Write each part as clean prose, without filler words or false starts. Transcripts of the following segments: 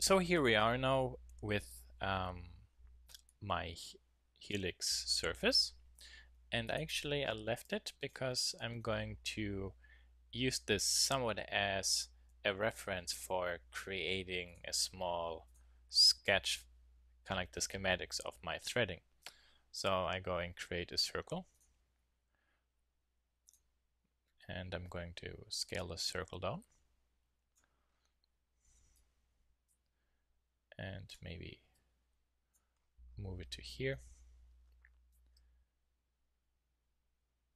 So here we are now with my helix surface, and actually I left it because I'm going to use this somewhat as a reference for creating a small sketch, kind of like the schematics of my threading. So I go and create a circle, and I'm going to scale the circle down and maybe move it to here,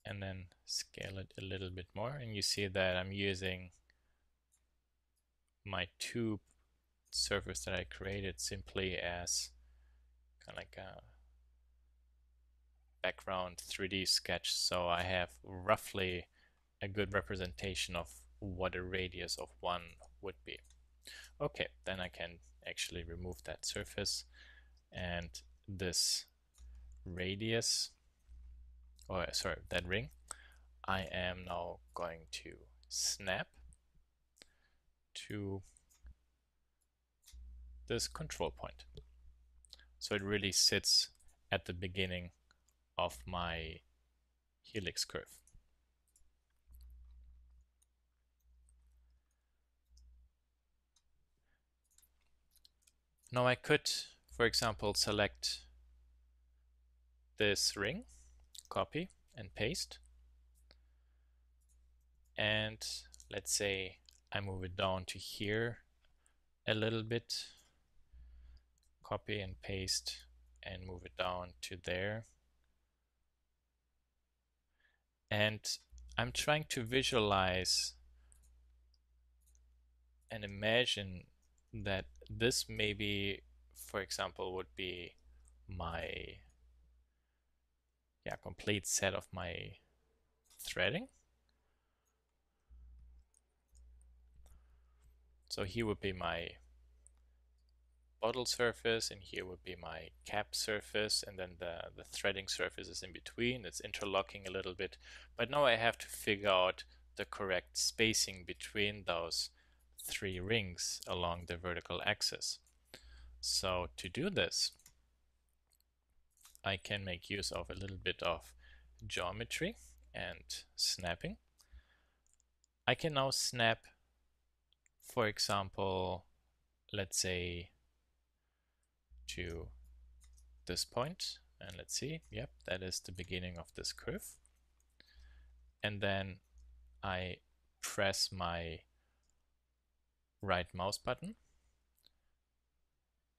and then scale it a little bit more, and you see that I'm using my tube surface that I created simply as kind of like a background 3D sketch, so I have roughly a good representation of what a radius of one would be. Okay, then I can actually remove that surface, and this radius, or sorry, that ring, I am now going to snap to this control point. So it really sits at the beginning of my helix curve. Now I could, for example, select this ring, copy and paste, and let's say I move it down to here a little bit, copy and paste, and move it down to there. And I'm trying to visualize and imagine that this maybe, for example, would be my complete set of my threading. So here would be my bottle surface, and here would be my cap surface, and then the threading surface is in between. It's interlocking a little bit, but now I have to figure out the correct spacing between those three rings along the vertical axis. So to do this, I can make use of a little bit of geometry and snapping. I can now snap, for example, let's say to this point, and let's see, yep, that is the beginning of this curve. And then I press my right mouse button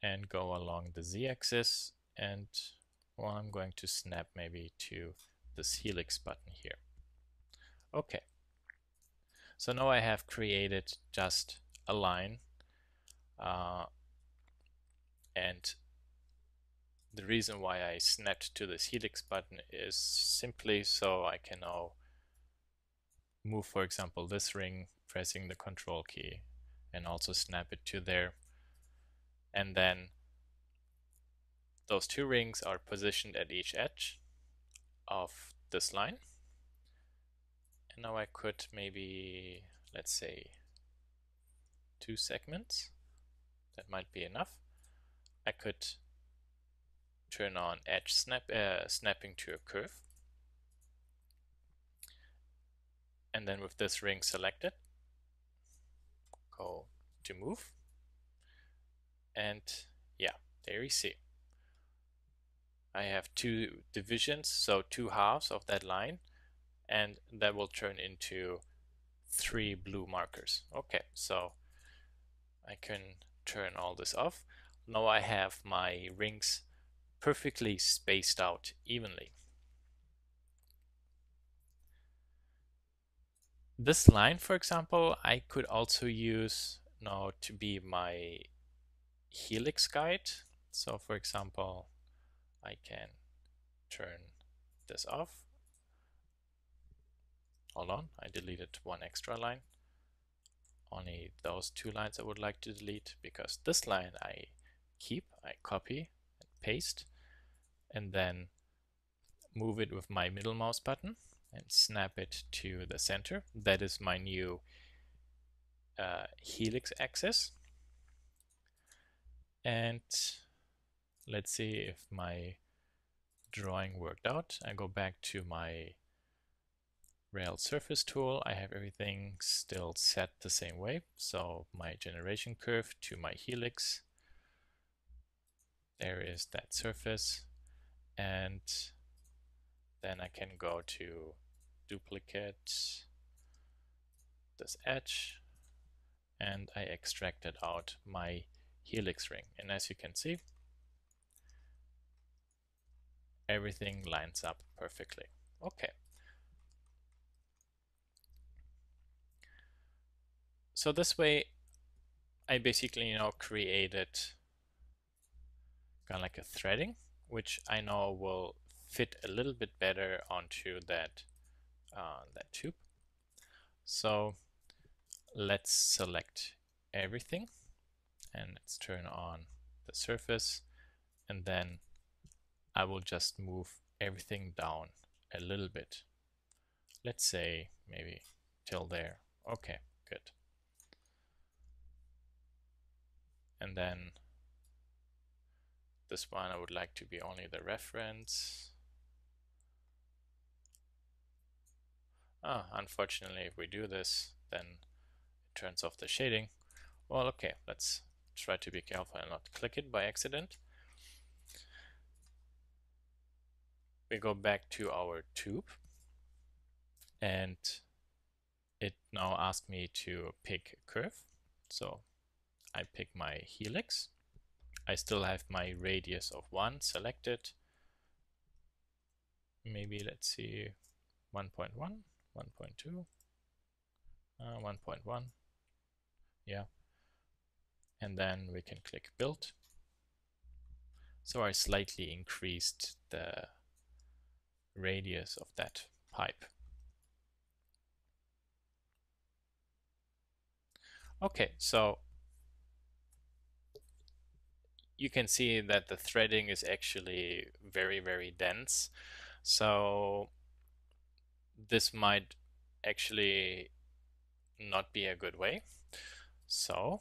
and go along the z-axis, and well, I'm going to snap maybe to this helix button here. Okay, so now I have created just a line, and the reason why I snapped to this helix button is simply so I can now move, for example, this ring, pressing the control key, and also snap it to there. And then those two rings are positioned at each edge of this line. And now I could maybe, let's say, 2 segments. That might be enough. I could turn on edge snapping to a curve. And then with this ring selected, go to move. And yeah, there you see. I have 2 divisions, so 2 halves of that line, and that will turn into 3 blue markers. Okay, so I can turn all this off. Now I have my rings perfectly spaced out evenly. This line, for example, I could also use now to be my helix guide. So for example, I can turn this off. Hold on, I deleted one extra line. Only those 2 lines I would like to delete, because this line I keep, I copy and paste, and then move it with my middle mouse button and snap it to the center. That is my new helix axis. And let's see if my drawing worked out. I go back to my rail surface tool. I have everything still set the same way. So my generation curve to my helix. There is that surface. And then I can go to duplicate this edge, and I extracted out my helix ring. And as you can see, everything lines up perfectly. Okay. So this way, I basically, created kind of like a threading, which I know will fit a little bit better onto that tube. So let's select everything and let's turn on the surface, and then I will just move everything down a little bit. Let's say maybe till there. Okay, good. And then this one I would like to be only the reference. Unfortunately, if we do this, then it turns off the shading. Well, okay, let's try to be careful and not click it by accident. We go back to our tube, and it now asks me to pick a curve. So I pick my helix. I still have my radius of 1 selected. Maybe let's see, 1.1, 1.2, 1.1. Yeah. And then we can click build. So I slightly increased the radius of that pipe. Okay, so you can see that the threading is actually very, very dense. So this might actually not be a good way. So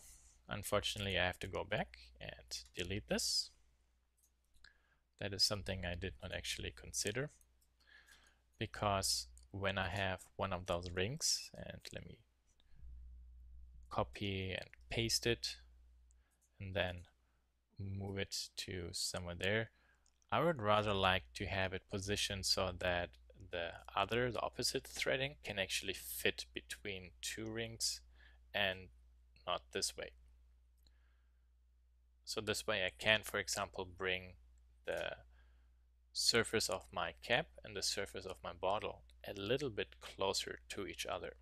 unfortunately, I have to go back and delete this. That is something I did not actually consider, because when I have one of those rings, and let me copy and paste it and then move it to somewhere there, I would rather like to have it positioned so that the opposite threading can actually fit between two rings and not this way. So this way I can, for example, bring the surface of my cap and the surface of my bottle a little bit closer to each other.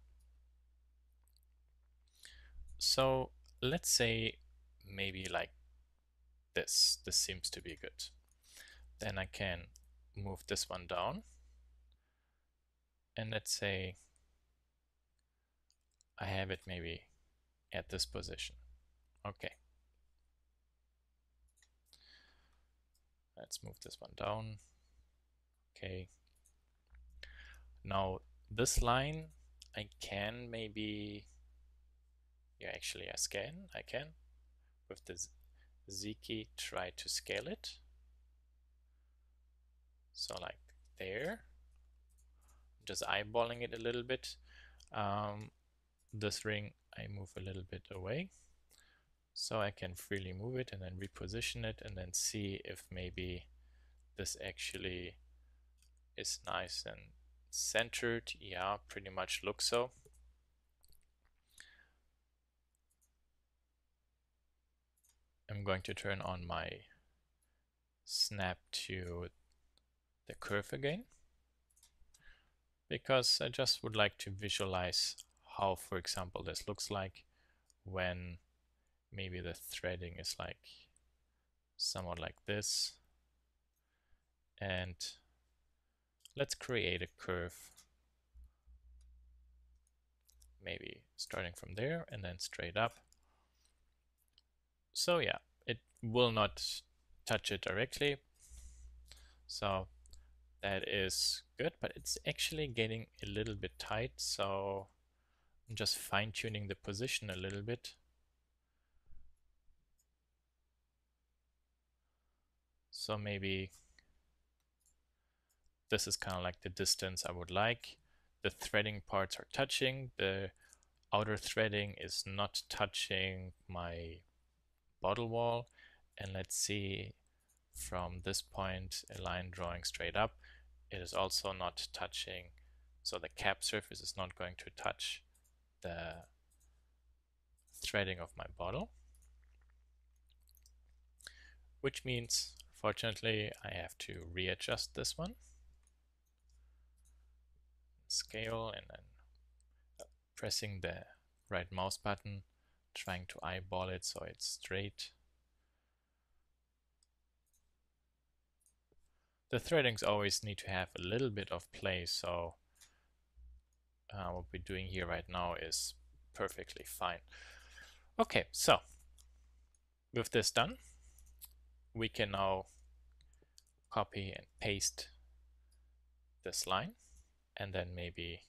So let's say maybe like this. This seems to be good. Then I can move this one down, and let's say I have it maybe at this position. Okay. Let's move this one down. Okay. Now this line I can maybe, yeah, actually I can with the Z key try to scale it. So like there, just eyeballing it a little bit. This ring I move a little bit away, so I can freely move it and then reposition it and then see if maybe this actually is nice and centered. Yeah, pretty much looks so. I'm going to turn on my snap to the curve again, because I just would like to visualize how, for example, this looks like when maybe the threading is like somewhat like this. And let's create a curve, maybe starting from there and then straight up. So yeah, it will not touch it directly, so that is good, but it's actually getting a little bit tight, so I'm just fine-tuning the position a little bit. So maybe this is kind of like the distance I would like. The threading parts are touching. The outer threading is not touching my bottle wall. And let's see, from this point, a line drawing straight up, it is also not touching. So the cap surface is not going to touch the threading of my bottle, which means, fortunately, I have to readjust this one, scale, and then pressing the right mouse button, trying to eyeball it so it's straight. The threadings always need to have a little bit of play, so what we're doing here right now is perfectly fine. Okay, so with this done, we can now copy and paste this line and then maybe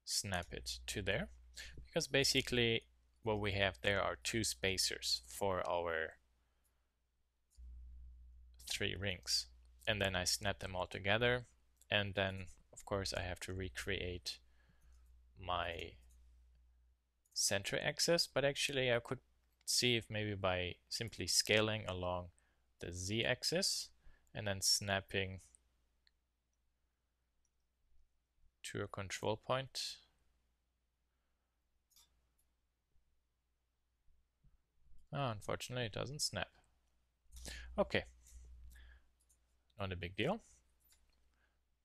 snap it to there, because basically what we have there are two spacers for our 3 rings, and then I snap them all together, and then of course I have to recreate my center axis, but actually I could see if maybe by simply scaling along the z-axis and then snapping to a control point. Unfortunately, it doesn't snap. Okay, not a big deal.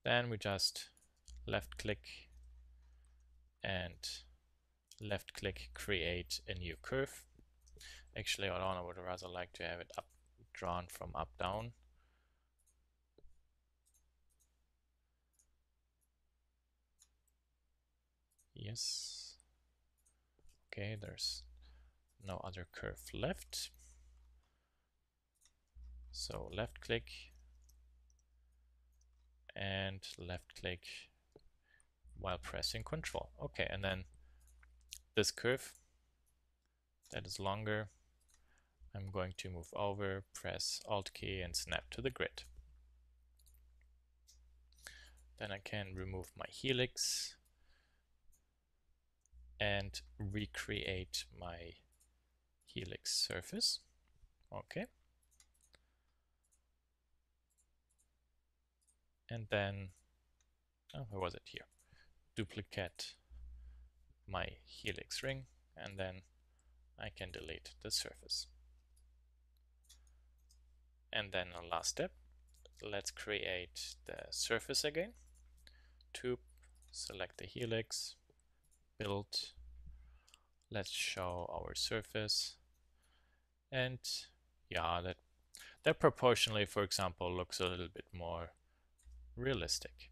Then we just left click and left click create a new curve. Actually, I would rather like to have it up drawn from up down. Yes. Okay, there's no other curve left. So left click and left click while pressing Control. Okay, and then this curve that is longer, I'm going to move over, press Alt key and snap to the grid. Then I can remove my helix and recreate my helix surface. Okay. And then, where was it here? Duplicate my helix ring, and then I can delete the surface. And then the last step, let's create the surface again. Tube, select the helix, build, let's show our surface, and yeah, that proportionally, for example, looks a little bit more realistic.